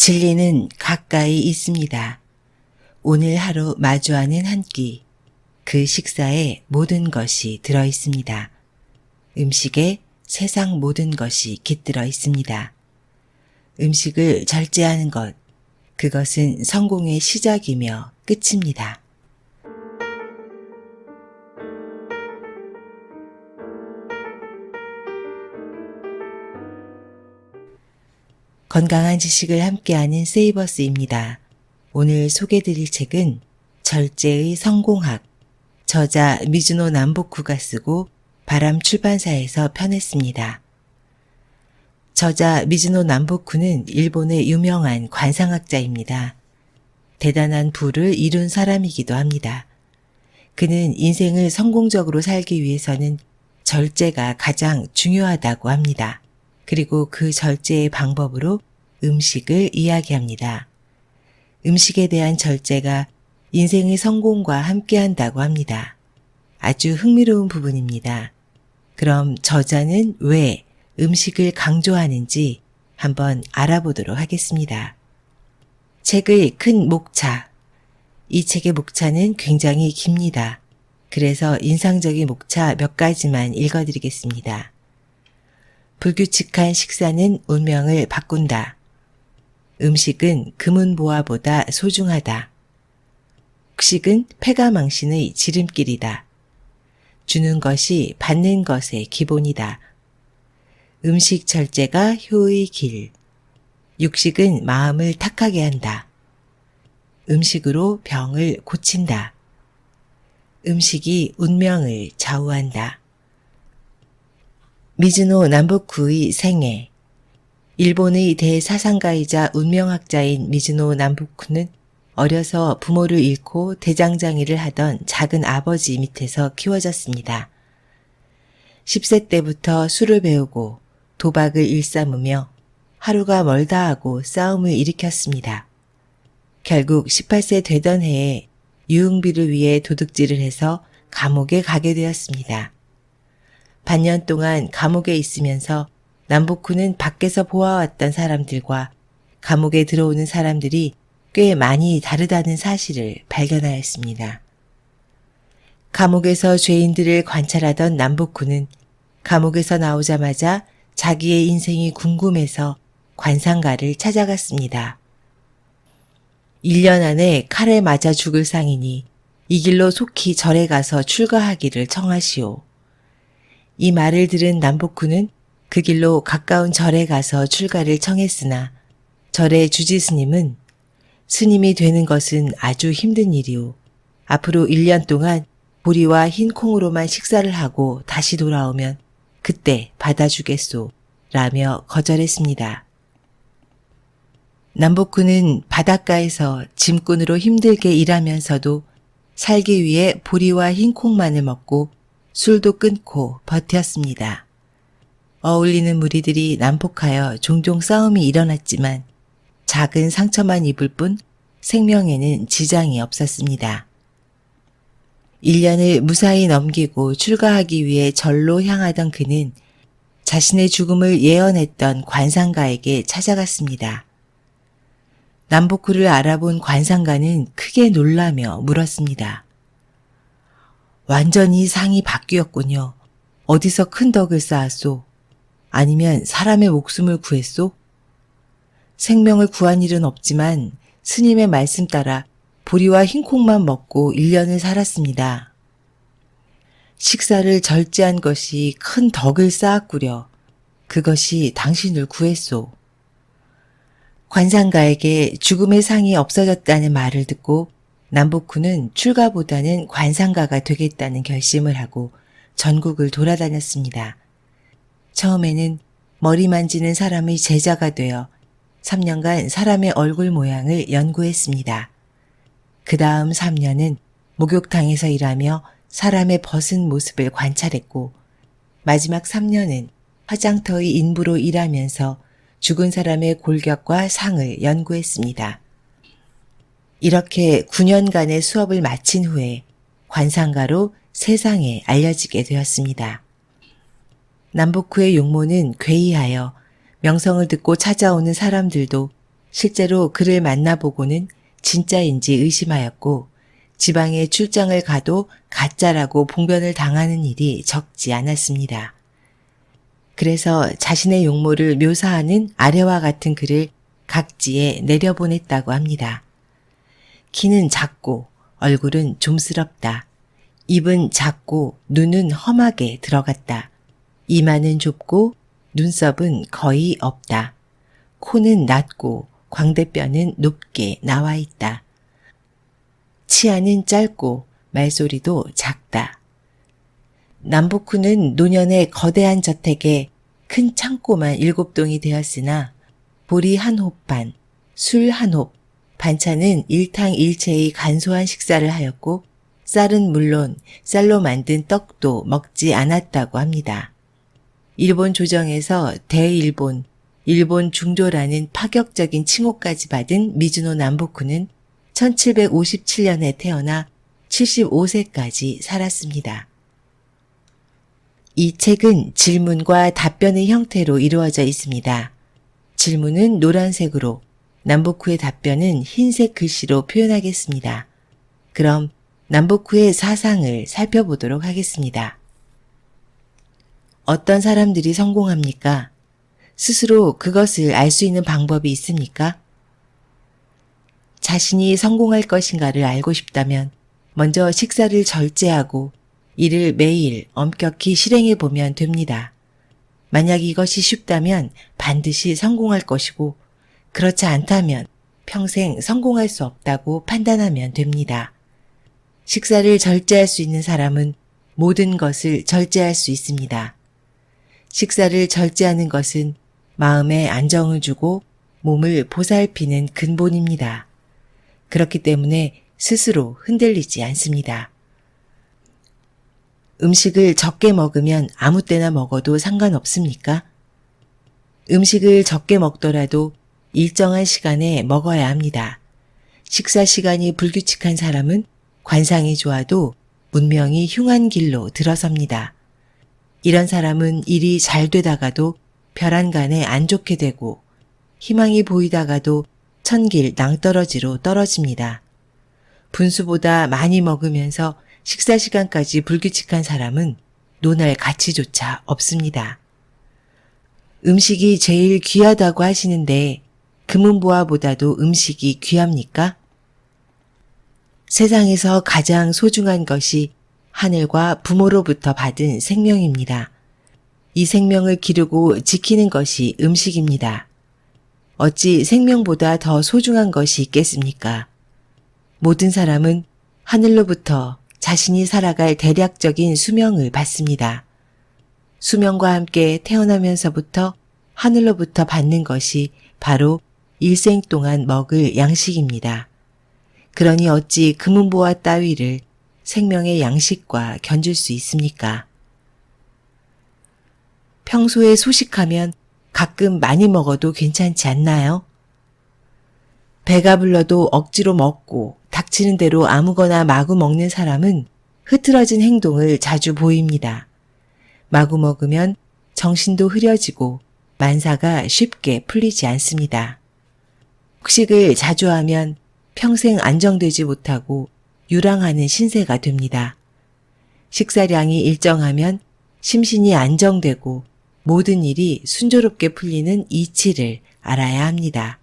진리는 가까이 있습니다. 오늘 하루 마주하는 한 끼, 그 식사에 모든 것이 들어 있습니다. 음식에 세상 모든 것이 깃들어 있습니다. 음식을 절제하는 것, 그것은 성공의 시작이며 끝입니다. 건강한 지식을 함께하는 세이버스입니다. 오늘 소개드릴 책은 절제의 성공학, 저자 미즈노 남보쿠가 쓰고 바람 출판사에서 펴냈습니다. 저자 미즈노 남보쿠는 일본의 유명한 관상학자입니다. 대단한 부를 이룬 사람이기도 합니다. 그는 인생을 성공적으로 살기 위해서는 절제가 가장 중요하다고 합니다. 그리고 그 절제의 방법으로 음식을 이야기합니다. 음식에 대한 절제가 인생의 성공과 함께한다고 합니다. 아주 흥미로운 부분입니다. 그럼 저자는 왜 음식을 강조하는지 한번 알아보도록 하겠습니다. 책의 큰 목차. 이 책의 목차는 굉장히 깁니다. 그래서 인상적인 목차 몇 가지만 읽어드리겠습니다. 불규칙한 식사는 운명을 바꾼다. 음식은 금은보화보다 소중하다. 곡식은 패가망신의 지름길이다. 주는 것이 받는 것의 기본이다. 음식 절제가 효의 길. 육식은 마음을 탁하게 한다. 음식으로 병을 고친다. 음식이 운명을 좌우한다. 미즈노 남보쿠의 생애. 일본의 대사상가이자 운명학자인 미즈노 남보쿠는 어려서 부모를 잃고 대장장이를 하던 작은 아버지 밑에서 키워졌습니다. 10세 때부터 술을 배우고 도박을 일삼으며 하루가 멀다 하고 싸움을 일으켰습니다. 결국 18세 되던 해에 유흥비를 위해 도둑질을 해서 감옥에 가게 되었습니다. 반년 동안 감옥에 있으면서 남보쿠는 밖에서 보아왔던 사람들과 감옥에 들어오는 사람들이 꽤 많이 다르다는 사실을 발견하였습니다. 감옥에서 죄인들을 관찰하던 남보쿠는 감옥에서 나오자마자 자기의 인생이 궁금해서 관상가를 찾아갔습니다. 1년 안에 칼에 맞아 죽을 상이니 이 길로 속히 절에 가서 출가하기를 청하시오. 이 말을 들은 남보쿠는 그 길로 가까운 절에 가서 출가를 청했으나 절의 주지스님은 스님이 되는 것은 아주 힘든 일이오. 앞으로 1년 동안 보리와 흰 콩으로만 식사를 하고 다시 돌아오면 그때 받아주겠소. 라며 거절했습니다. 남보쿠는 바닷가에서 짐꾼으로 힘들게 일하면서도 살기 위해 보리와 흰 콩만을 먹고 술도 끊고 버텼습니다. 어울리는 무리들이 난폭하여 종종 싸움이 일어났지만 작은 상처만 입을 뿐 생명에는 지장이 없었습니다. 1년을 무사히 넘기고 출가하기 위해 절로 향하던 그는 자신의 죽음을 예언했던 관상가에게 찾아갔습니다. 남보쿠를 알아본 관상가는 크게 놀라며 물었습니다. 완전히 상이 바뀌었군요. 어디서 큰 덕을 쌓았소? 아니면 사람의 목숨을 구했소? 생명을 구한 일은 없지만 스님의 말씀 따라 보리와 흰콩만 먹고 1년을 살았습니다. 식사를 절제한 것이 큰 덕을 쌓았구려. 그것이 당신을 구했소. 관상가에게 죽음의 상이 없어졌다는 말을 듣고 남보쿠는 출가보다는 관상가가 되겠다는 결심을 하고 전국을 돌아다녔습니다. 처음에는 머리 만지는 사람의 제자가 되어 3년간 사람의 얼굴 모양을 연구했습니다. 그 다음 3년은 목욕탕에서 일하며 사람의 벗은 모습을 관찰했고 마지막 3년은 화장터의 인부로 일하면서 죽은 사람의 골격과 상을 연구했습니다. 이렇게 9년간의 수업을 마친 후에 관상가로 세상에 알려지게 되었습니다. 남보쿠의 용모는 괴이하여 명성을 듣고 찾아오는 사람들도 실제로 그를 만나보고는 진짜인지 의심하였고 지방에 출장을 가도 가짜라고 봉변을 당하는 일이 적지 않았습니다. 그래서 자신의 용모를 묘사하는 아래와 같은 글을 각지에 내려보냈다고 합니다. 키는 작고 얼굴은 좀스럽다. 입은 작고 눈은 험하게 들어갔다. 이마는 좁고 눈썹은 거의 없다. 코는 낮고 광대뼈는 높게 나와 있다. 치아는 짧고 말소리도 작다. 남북후는 노년의 거대한 저택에 큰 창고만 7동이 되었으나 보리 한 홉반, 술 한 홉, 반찬은 일탕일체의 간소한 식사를 하였고 쌀은 물론 쌀로 만든 떡도 먹지 않았다고 합니다. 일본 조정에서 대일본, 일본 중조라는 파격적인 칭호까지 받은 미즈노 남북후는 1757년에 태어나 75세까지 살았습니다. 이 책은 질문과 답변의 형태로 이루어져 있습니다. 질문은 노란색으로, 남북후의 답변은 흰색 글씨로 표현하겠습니다. 그럼 남북후의 사상을 살펴보도록 하겠습니다. 어떤 사람들이 성공합니까? 스스로 그것을 알 수 있는 방법이 있습니까? 자신이 성공할 것인가를 알고 싶다면 먼저 식사를 절제하고 이를 매일 엄격히 실행해 보면 됩니다. 만약 이것이 쉽다면 반드시 성공할 것이고 그렇지 않다면 평생 성공할 수 없다고 판단하면 됩니다. 식사를 절제할 수 있는 사람은 모든 것을 절제할 수 있습니다. 식사를 절제하는 것은 마음에 안정을 주고 몸을 보살피는 근본입니다. 그렇기 때문에 스스로 흔들리지 않습니다. 음식을 적게 먹으면 아무 때나 먹어도 상관없습니까? 음식을 적게 먹더라도 일정한 시간에 먹어야 합니다. 식사 시간이 불규칙한 사람은 관상이 좋아도 문명이 흉한 길로 들어섭니다. 이런 사람은 일이 잘 되다가도 별안간에 안 좋게 되고 희망이 보이다가도 천길 낭떠러지로 떨어집니다. 분수보다 많이 먹으면서 식사 시간까지 불규칙한 사람은 논할 가치조차 없습니다. 음식이 제일 귀하다고 하시는데 금은보화보다도 음식이 귀합니까? 세상에서 가장 소중한 것이 하늘과 부모로부터 받은 생명입니다. 이 생명을 기르고 지키는 것이 음식입니다. 어찌 생명보다 더 소중한 것이 있겠습니까? 모든 사람은 하늘로부터 자신이 살아갈 대략적인 수명을 받습니다. 수명과 함께 태어나면서부터 하늘로부터 받는 것이 바로 일생 동안 먹을 양식입니다. 그러니 어찌 금은보화 따위를 생명의 양식과 견줄 수 있습니까? 평소에 소식하면 가끔 많이 먹어도 괜찮지 않나요? 배가 불러도 억지로 먹고 닥치는 대로 아무거나 마구 먹는 사람은 흐트러진 행동을 자주 보입니다. 마구 먹으면 정신도 흐려지고 만사가 쉽게 풀리지 않습니다. 폭식을 자주 하면 평생 안정되지 못하고 유랑하는 신세가 됩니다. 식사량이 일정하면 심신이 안정되고 모든 일이 순조롭게 풀리는 이치를 알아야 합니다.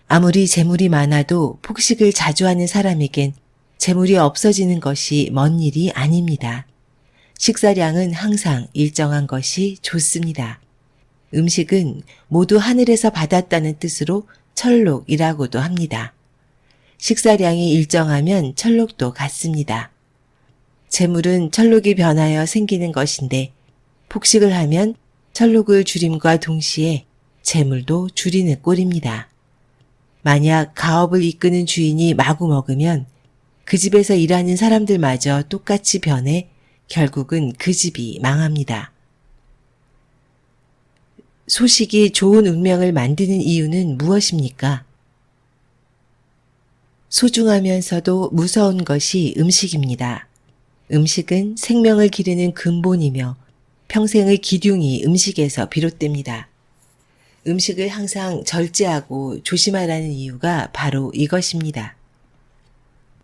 아무리 재물이 많아도 폭식을 자주 하는 사람에겐 재물이 없어지는 것이 먼 일이 아닙니다. 식사량은 항상 일정한 것이 좋습니다. 음식은 모두 하늘에서 받았다는 뜻으로 철록이라고도 합니다. 식사량이 일정하면 철록도 같습니다. 재물은 철록이 변하여 생기는 것인데 폭식을 하면 철록을 줄임과 동시에 재물도 줄이는 꼴입니다. 만약 가업을 이끄는 주인이 마구 먹으면 그 집에서 일하는 사람들마저 똑같이 변해 결국은 그 집이 망합니다. 소식이 좋은 운명을 만드는 이유는 무엇입니까? 소중하면서도 무서운 것이 음식입니다. 음식은 생명을 기르는 근본이며 평생의 기둥이 음식에서 비롯됩니다. 음식을 항상 절제하고 조심하라는 이유가 바로 이것입니다.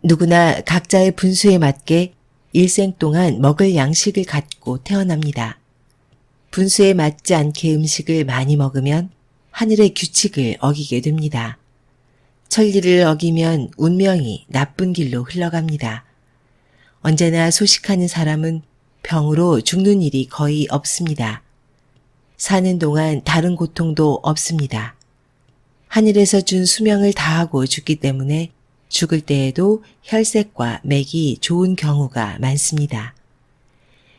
누구나 각자의 분수에 맞게 일생 동안 먹을 양식을 갖고 태어납니다. 분수에 맞지 않게 음식을 많이 먹으면 하늘의 규칙을 어기게 됩니다. 천리를 어기면 운명이 나쁜 길로 흘러갑니다. 언제나 소식하는 사람은 병으로 죽는 일이 거의 없습니다. 사는 동안 다른 고통도 없습니다. 하늘에서 준 수명을 다하고 죽기 때문에 죽을 때에도 혈색과 맥이 좋은 경우가 많습니다.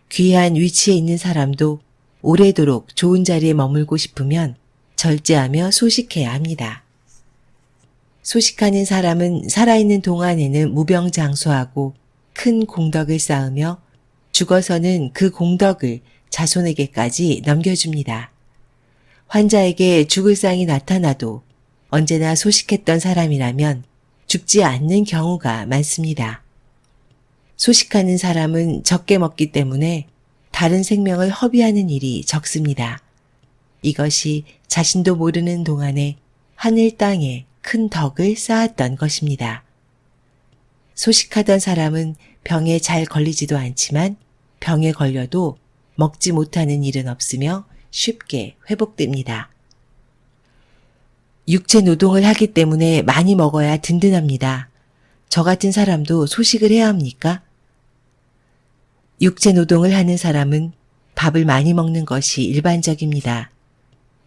귀한 위치에 있는 사람도 오래도록 좋은 자리에 머물고 싶으면 절제하며 소식해야 합니다. 소식하는 사람은 살아있는 동안에는 무병장수하고 큰 공덕을 쌓으며 죽어서는 그 공덕을 자손에게까지 넘겨줍니다. 환자에게 죽을 상이 나타나도 언제나 소식했던 사람이라면 죽지 않는 경우가 많습니다. 소식하는 사람은 적게 먹기 때문에 다른 생명을 허비하는 일이 적습니다. 이것이 자신도 모르는 동안에 하늘 땅에 큰 덕을 쌓았던 것입니다. 소식하던 사람은 병에 잘 걸리지도 않지만 병에 걸려도 먹지 못하는 일은 없으며 쉽게 회복됩니다. 육체 노동을 하기 때문에 많이 먹어야 든든합니다. 저 같은 사람도 소식을 해야 합니까? 육체 노동을 하는 사람은 밥을 많이 먹는 것이 일반적입니다.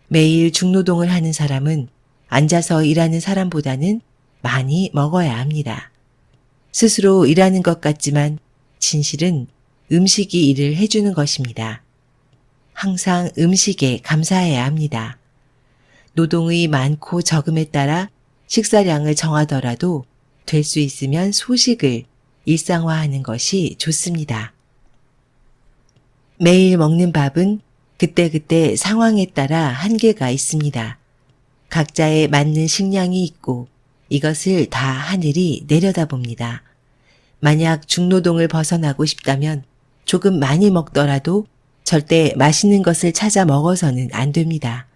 매일 중노동을 하는 사람은 앉아서 일하는 사람보다는 많이 먹어야 합니다. 스스로 일하는 것 같지만 진실은 음식이 일을 해주는 것입니다. 항상 음식에 감사해야 합니다. 노동의 많고 적음에 따라 식사량을 정하더라도 될 수 있으면 소식을 일상화하는 것이 좋습니다. 매일 먹는 밥은 그때그때 상황에 따라 한계가 있습니다. 각자에 맞는 식량이 있고 이것을 다 하늘이 내려다봅니다. 만약 중노동을 벗어나고 싶다면 조금 많이 먹더라도 절대 맛있는 것을 찾아 먹어서는 안 됩니다.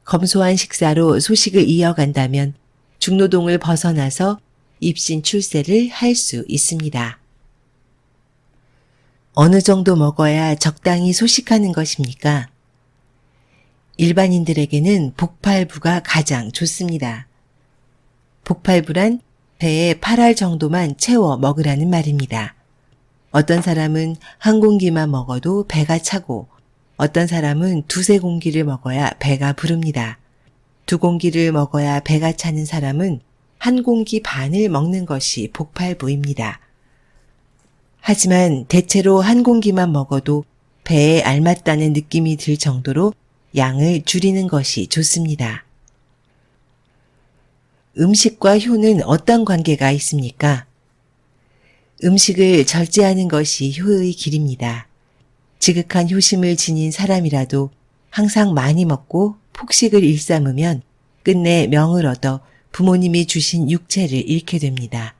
검소한 식사로 소식을 이어간다면 중노동을 벗어나서 입신 출세를 할 수 있습니다. 어느 정도 먹어야 적당히 소식하는 것입니까? 일반인들에게는 복팔부가 가장 좋습니다. 복팔부란 배에 8알 정도만 채워 먹으라는 말입니다. 어떤 사람은 한 공기만 먹어도 배가 차고 어떤 사람은 두세 공기를 먹어야 배가 부릅니다. 두 공기를 먹어야 배가 차는 사람은 한 공기 반을 먹는 것이 복팔부입니다. 하지만 대체로 한 공기만 먹어도 배에 알맞다는 느낌이 들 정도로 양을 줄이는 것이 좋습니다. 음식과 효는 어떤 관계가 있습니까? 음식을 절제하는 것이 효의 길입니다. 지극한 효심을 지닌 사람이라도 항상 많이 먹고 폭식을 일삼으면 끝내 명을 얻어 부모님이 주신 육체를 잃게 됩니다.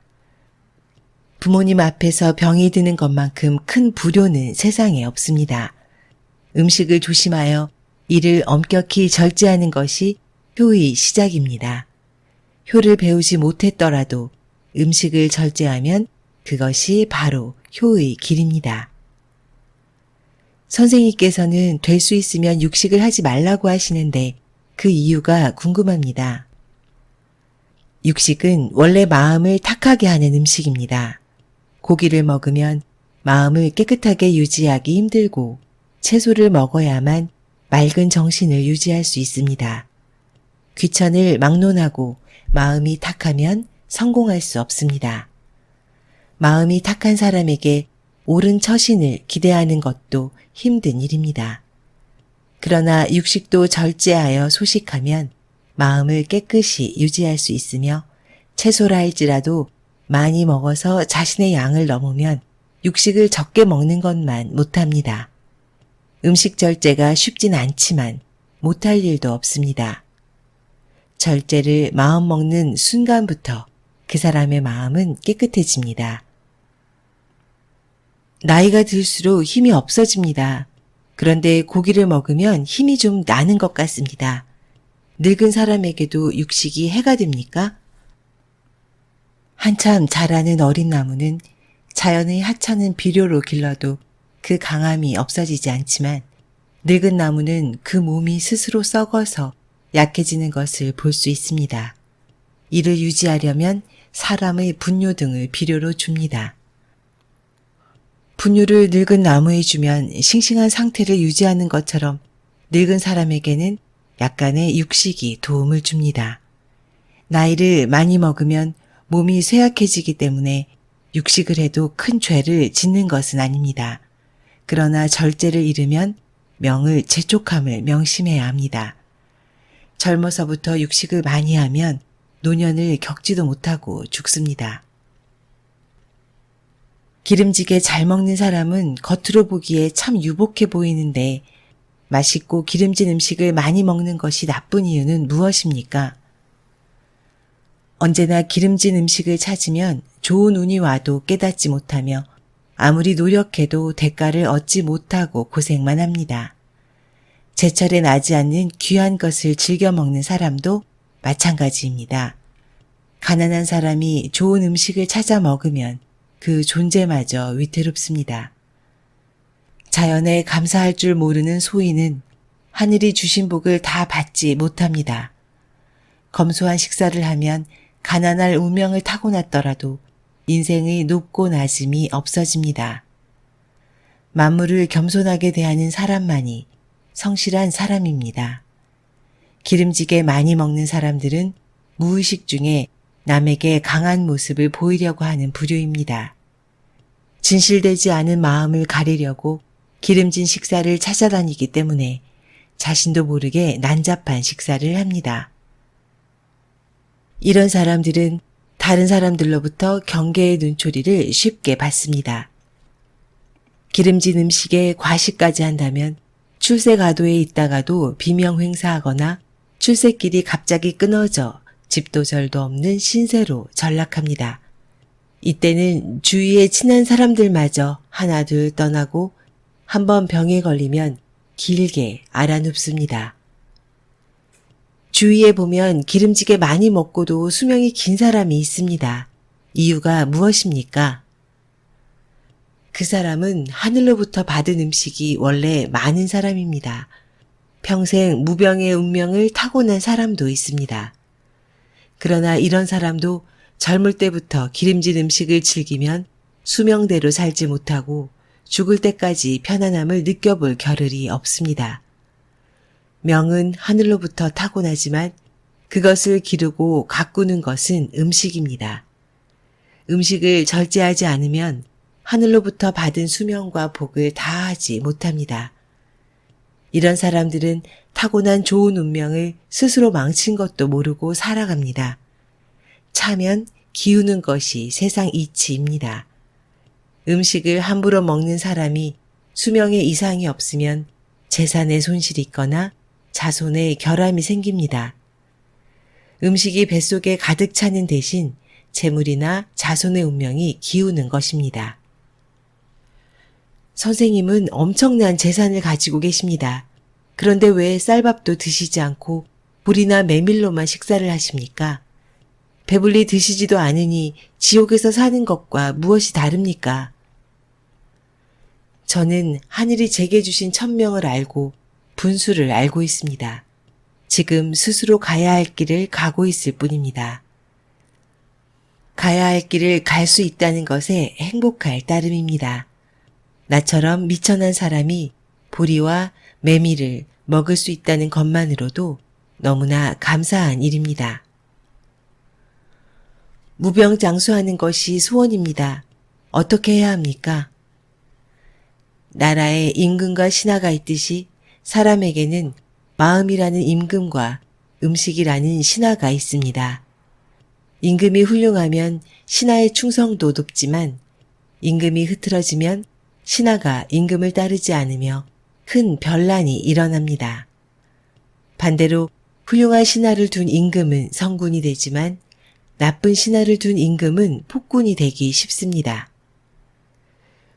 부모님 앞에서 병이 드는 것만큼 큰 불효는 세상에 없습니다. 음식을 조심하여 이를 엄격히 절제하는 것이 효의 시작입니다. 효를 배우지 못했더라도 음식을 절제하면 그것이 바로 효의 길입니다. 선생님께서는 될 수 있으면 육식을 하지 말라고 하시는데 그 이유가 궁금합니다. 육식은 원래 마음을 탁하게 하는 음식입니다. 고기를 먹으면 마음을 깨끗하게 유지하기 힘들고 채소를 먹어야만 맑은 정신을 유지할 수 있습니다. 귀천을 막론하고 마음이 탁하면 성공할 수 없습니다. 마음이 탁한 사람에게 옳은 처신을 기대하는 것도 힘든 일입니다. 그러나 육식도 절제하여 소식하면 마음을 깨끗이 유지할 수 있으며 채소라 할지라도 많이 먹어서 자신의 양을 넘으면 육식을 적게 먹는 것만 못합니다. 음식 절제가 쉽진 않지만 못할 일도 없습니다. 절제를 마음 먹는 순간부터 그 사람의 마음은 깨끗해집니다. 나이가 들수록 힘이 없어집니다. 그런데 고기를 먹으면 힘이 좀 나는 것 같습니다. 늙은 사람에게도 육식이 해가 됩니까? 한참 자라는 어린 나무는 자연의 하찮은 비료로 길러도 그 강함이 없어지지 않지만 늙은 나무는 그 몸이 스스로 썩어서 약해지는 것을 볼 수 있습니다. 이를 유지하려면 사람의 분뇨 등을 비료로 줍니다. 분유를 늙은 나무에 주면 싱싱한 상태를 유지하는 것처럼 늙은 사람에게는 약간의 육식이 도움을 줍니다. 나이를 많이 먹으면 몸이 쇠약해지기 때문에 육식을 해도 큰 죄를 짓는 것은 아닙니다. 그러나 절제를 잃으면 명을 재촉함을 명심해야 합니다. 젊어서부터 육식을 많이 하면 노년을 겪지도 못하고 죽습니다. 기름지게 잘 먹는 사람은 겉으로 보기에 참 유복해 보이는데 맛있고 기름진 음식을 많이 먹는 것이 나쁜 이유는 무엇입니까? 언제나 기름진 음식을 찾으면 좋은 운이 와도 깨닫지 못하며 아무리 노력해도 대가를 얻지 못하고 고생만 합니다. 제철에 나지 않는 귀한 것을 즐겨 먹는 사람도 마찬가지입니다. 가난한 사람이 좋은 음식을 찾아 먹으면 그 존재마저 위태롭습니다. 자연에 감사할 줄 모르는 소인은 하늘이 주신 복을 다 받지 못합니다. 검소한 식사를 하면 가난할 운명을 타고났더라도 인생의 높고 낮음이 없어집니다. 만물을 겸손하게 대하는 사람만이 성실한 사람입니다. 기름지게 많이 먹는 사람들은 무의식 중에 남에게 강한 모습을 보이려고 하는 부류입니다. 진실되지 않은 마음을 가리려고 기름진 식사를 찾아다니기 때문에 자신도 모르게 난잡한 식사를 합니다. 이런 사람들은 다른 사람들로부터 경계의 눈초리를 쉽게 받습니다. 기름진 음식에 과식까지 한다면 출세가도에 있다가도 비명횡사하거나 출세길이 갑자기 끊어져 집도 절도 없는 신세로 전락합니다. 이때는 주위에 친한 사람들마저 하나둘 떠나고 한번 병에 걸리면 길게 앓아눕습니다. 주위에 보면 기름지게 많이 먹고도 수명이 긴 사람이 있습니다. 이유가 무엇입니까? 그 사람은 하늘로부터 받은 음식이 원래 많은 사람입니다. 평생 무병의 운명을 타고난 사람도 있습니다. 그러나 이런 사람도 젊을 때부터 기름진 음식을 즐기면 수명대로 살지 못하고 죽을 때까지 편안함을 느껴볼 겨를이 없습니다. 명은 하늘로부터 타고나지만 그것을 기르고 가꾸는 것은 음식입니다. 음식을 절제하지 않으면 하늘로부터 받은 수명과 복을 다하지 못합니다. 이런 사람들은 타고난 좋은 운명을 스스로 망친 것도 모르고 살아갑니다. 차면 기우는 것이 세상 이치입니다. 음식을 함부로 먹는 사람이 수명에 이상이 없으면 재산에 손실이 있거나 자손에 결함이 생깁니다. 음식이 뱃속에 가득 차는 대신 재물이나 자손의 운명이 기우는 것입니다. 선생님은 엄청난 재산을 가지고 계십니다. 그런데 왜 쌀밥도 드시지 않고 불이나 메밀로만 식사를 하십니까? 배불리 드시지도 않으니 지옥에서 사는 것과 무엇이 다릅니까? 저는 하늘이 제게 주신 천명을 알고 분수를 알고 있습니다. 지금 스스로 가야 할 길을 가고 있을 뿐입니다. 가야 할 길을 갈 수 있다는 것에 행복할 따름입니다. 나처럼 미천한 사람이 보리와 메밀을 먹을 수 있다는 것만으로도 너무나 감사한 일입니다. 무병장수하는 것이 소원입니다. 어떻게 해야 합니까? 나라에 임금과 신하가 있듯이 사람에게는 마음이라는 임금과 음식이라는 신하가 있습니다. 임금이 훌륭하면 신하의 충성도 높지만 임금이 흐트러지면 신하가 임금을 따르지 않으며 큰 변란이 일어납니다. 반대로 훌륭한 신하를 둔 임금은 성군이 되지만 나쁜 신하를 둔 임금은 폭군이 되기 쉽습니다.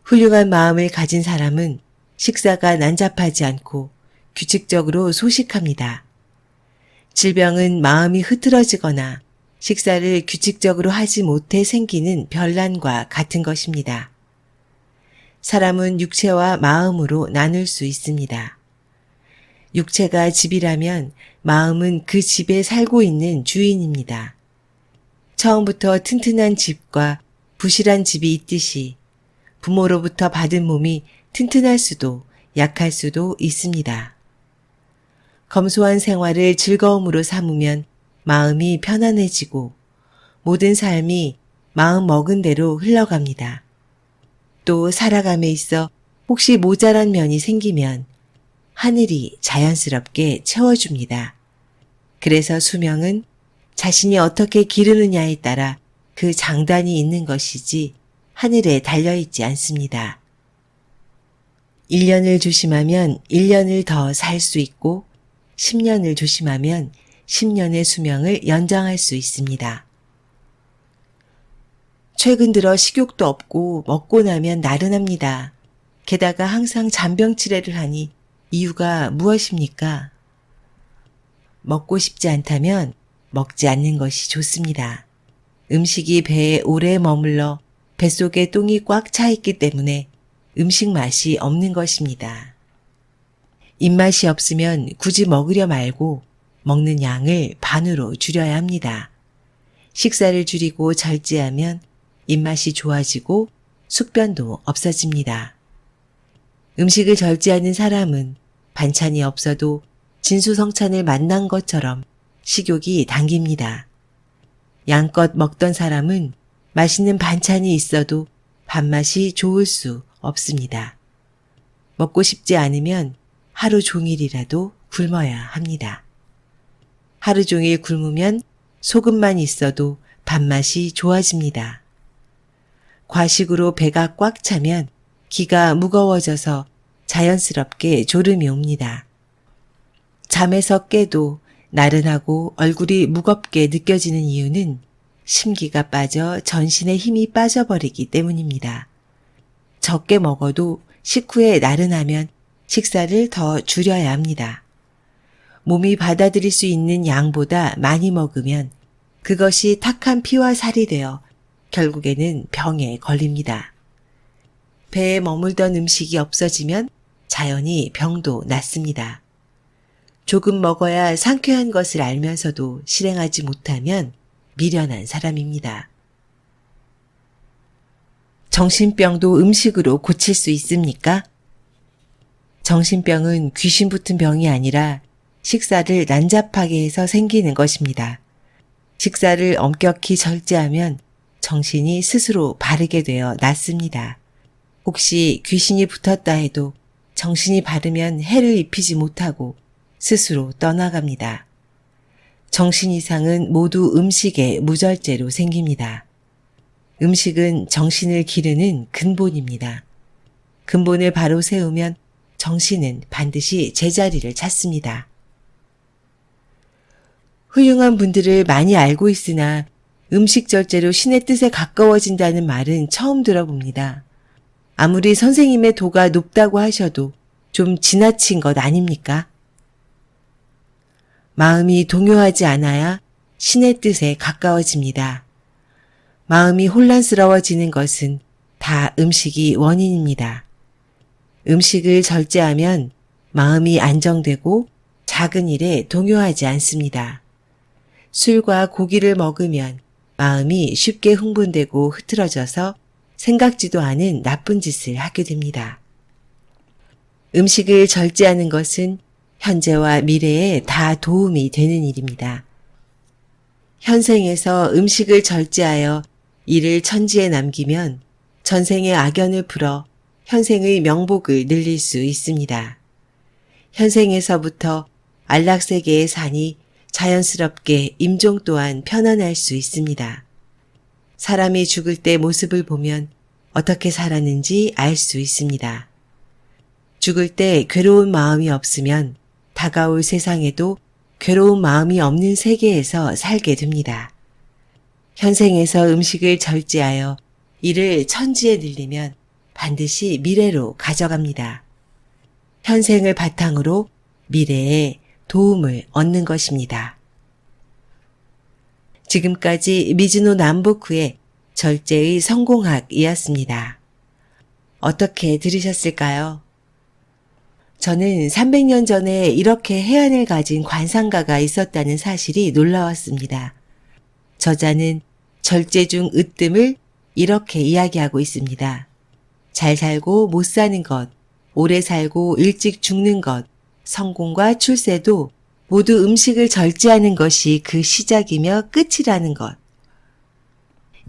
훌륭한 마음을 가진 사람은 식사가 난잡하지 않고 규칙적으로 소식합니다. 질병은 마음이 흐트러지거나 식사를 규칙적으로 하지 못해 생기는 변란과 같은 것입니다. 사람은 육체와 마음으로 나눌 수 있습니다. 육체가 집이라면 마음은 그 집에 살고 있는 주인입니다. 처음부터 튼튼한 집과 부실한 집이 있듯이 부모로부터 받은 몸이 튼튼할 수도 약할 수도 있습니다. 검소한 생활을 즐거움으로 삼으면 마음이 편안해지고 모든 삶이 마음 먹은 대로 흘러갑니다. 또 살아감에 있어 혹시 모자란 면이 생기면 하늘이 자연스럽게 채워줍니다. 그래서 수명은 자신이 어떻게 기르느냐에 따라 그 장단이 있는 것이지 하늘에 달려있지 않습니다. 1년을 조심하면 1년을 더 살 수 있고 10년을 조심하면 10년의 수명을 연장할 수 있습니다. 최근 들어 식욕도 없고 먹고 나면 나른합니다. 게다가 항상 잔병치레를 하니 이유가 무엇입니까? 먹고 싶지 않다면 먹지 않는 것이 좋습니다. 음식이 배에 오래 머물러 뱃속에 똥이 꽉 차 있기 때문에 음식 맛이 없는 것입니다. 입맛이 없으면 굳이 먹으려 말고 먹는 양을 반으로 줄여야 합니다. 식사를 줄이고 절제하면 입맛이 좋아지고 숙변도 없어집니다. 음식을 절제하는 사람은 반찬이 없어도 진수성찬을 만난 것처럼 식욕이 당깁니다. 양껏 먹던 사람은 맛있는 반찬이 있어도 밥맛이 좋을 수 없습니다. 먹고 싶지 않으면 하루 종일이라도 굶어야 합니다. 하루 종일 굶으면 소금만 있어도 밥맛이 좋아집니다. 과식으로 배가 꽉 차면 기가 무거워져서 자연스럽게 졸음이 옵니다. 잠에서 깨도 나른하고 얼굴이 무겁게 느껴지는 이유는 심기가 빠져 전신에 힘이 빠져버리기 때문입니다. 적게 먹어도 식후에 나른하면 식사를 더 줄여야 합니다. 몸이 받아들일 수 있는 양보다 많이 먹으면 그것이 탁한 피와 살이 되어 결국에는 병에 걸립니다. 배에 머물던 음식이 없어지면 자연히 병도 낫습니다. 조금 먹어야 상쾌한 것을 알면서도 실행하지 못하면 미련한 사람입니다. 정신병도 음식으로 고칠 수 있습니까? 정신병은 귀신 붙은 병이 아니라 식사를 난잡하게 해서 생기는 것입니다. 식사를 엄격히 절제하면 정신이 스스로 바르게 되어 낫습니다. 혹시 귀신이 붙었다 해도 정신이 바르면 해를 입히지 못하고 스스로 떠나갑니다. 정신 이상은 모두 음식의 무절제로 생깁니다. 음식은 정신을 기르는 근본입니다. 근본을 바로 세우면 정신은 반드시 제자리를 찾습니다. 훌륭한 분들을 많이 알고 있으나 음식 절제로 신의 뜻에 가까워진다는 말은 처음 들어봅니다. 아무리 선생님의 도가 높다고 하셔도 좀 지나친 것 아닙니까? 마음이 동요하지 않아야 신의 뜻에 가까워집니다. 마음이 혼란스러워지는 것은 다 음식이 원인입니다. 음식을 절제하면 마음이 안정되고 작은 일에 동요하지 않습니다. 술과 고기를 먹으면 마음이 쉽게 흥분되고 흐트러져서 생각지도 않은 나쁜 짓을 하게 됩니다. 음식을 절제하는 것은 현재와 미래에 다 도움이 되는 일입니다. 현생에서 음식을 절제하여 이를 천지에 남기면 전생의 악연을 풀어 현생의 명복을 늘릴 수 있습니다. 현생에서부터 안락세계의 산이 자연스럽게 임종 또한 편안할 수 있습니다. 사람이 죽을 때 모습을 보면 어떻게 살았는지 알 수 있습니다. 죽을 때 괴로운 마음이 없으면 다가올 세상에도 괴로운 마음이 없는 세계에서 살게 됩니다. 현생에서 음식을 절제하여 이를 천지에 늘리면 반드시 미래로 가져갑니다. 현생을 바탕으로 미래에 도움을 얻는 것입니다. 지금까지 미즈노 남보쿠의 절제의 성공학이었습니다. 어떻게 들으셨을까요? 저는 300년 전에 이렇게 해안을 가진 관상가가 있었다는 사실이 놀라웠습니다. 저자는 절제 중 으뜸을 이렇게 이야기하고 있습니다. 잘 살고 못 사는 것, 오래 살고 일찍 죽는 것, 성공과 출세도 모두 음식을 절제하는 것이 그 시작이며 끝이라는 것.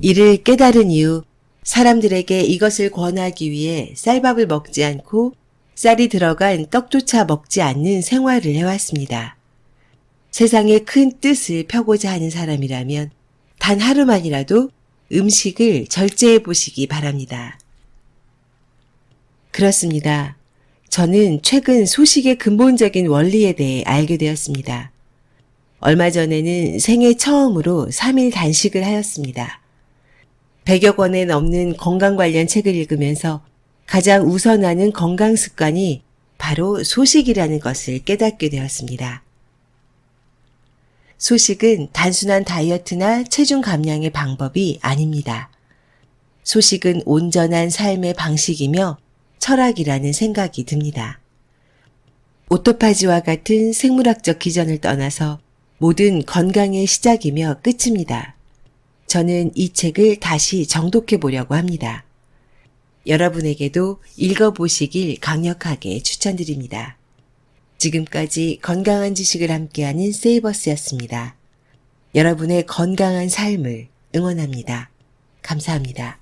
이를 깨달은 이후 사람들에게 이것을 권하기 위해 쌀밥을 먹지 않고 쌀이 들어간 떡조차 먹지 않는 생활을 해왔습니다. 세상의 큰 뜻을 펴고자 하는 사람이라면 단 하루만이라도 음식을 절제해 보시기 바랍니다. 그렇습니다. 저는 최근 소식의 근본적인 원리에 대해 알게 되었습니다. 얼마 전에는 생애 처음으로 3일 단식을 하였습니다. 100여 권에 넘는 건강 관련 책을 읽으면서 가장 우선하는 건강 습관이 바로 소식이라는 것을 깨닫게 되었습니다. 소식은 단순한 다이어트나 체중 감량의 방법이 아닙니다. 소식은 온전한 삶의 방식이며 철학이라는 생각이 듭니다. 오토파지와 같은 생물학적 기전을 떠나서 모든 건강의 시작이며 끝입니다. 저는 이 책을 다시 정독해 보려고 합니다. 여러분에게도 읽어보시길 강력하게 추천드립니다. 지금까지 건강한 지식을 함께하는 세이버스였습니다. 여러분의 건강한 삶을 응원합니다. 감사합니다.